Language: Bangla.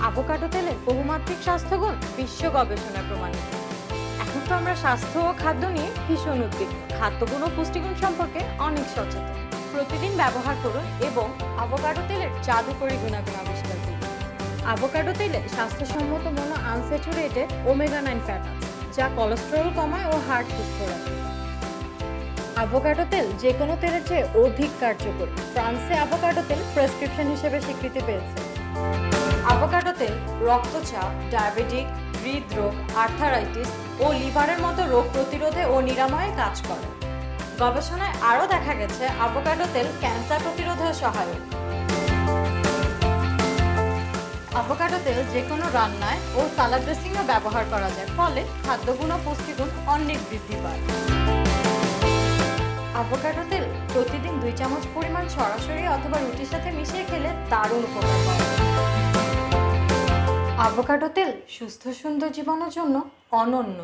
আভোকাডো তেলের বহুমাত্রিক স্বাস্থ্যগুণ বিশ্ব গবেষণায় প্রমাণিত। এখন তো আমরা স্বাস্থ্য ও খাদ্য নিয়ে ভীষণ উদ্বিগ্ন। খাদ্যগুণ ও পুষ্টিগুণ সম্পর্কে অনেক সচেতন। প্রতিদিন ব্যবহার করুন এবং আভোকাডো তেলের জাদুকরী গুণাগুণ আবিষ্কার করুন। আভোকাডো তেলে স্বাস্থ্যসম্মত মনো আনস্যাচুরেটেড ওমেগা 9 ফ্যাট আছে, যা কোলেস্টেরল কমায় ও হার্ট সুস্থ রাখে। আভোকাডো তেল যে কোনো তেলের চেয়ে অধিক কার্যকরী। ফ্রান্সে আভোকাডো তেল প্রেসক্রিপশন হিসেবে স্বীকৃতি পেয়েছে। আভোকাডো তেল রক্তচাপ, ডায়াবেটিক, হৃদরোগ, আর্থারাইটিস ও লিভারের মতো রোগ প্রতিরোধে ও নিরাময়ে কাজ করে। গবেষণায় আরও দেখা গেছে আভোকাডো তেল ক্যান্সার প্রতিরোধেও সহায়ক। আভোকাডো তেল যে কোনো রান্নায় ও সালাদ ড্রেসিংয়ে ব্যবহার করা যায়, ফলে খাদ্যগুণ ও পুষ্টিগুণ অনেক বৃদ্ধি পায়। আভোকাডো তেল প্রতিদিন 2 চামচ পরিমাণ সরাসরি অথবা রুটির সাথে মিশিয়ে খেলে দারুণ উপকার পাওয়া যায়। আভোকাডো তেল সুস্থ সুন্দর জীবনের জন্য অনন্য।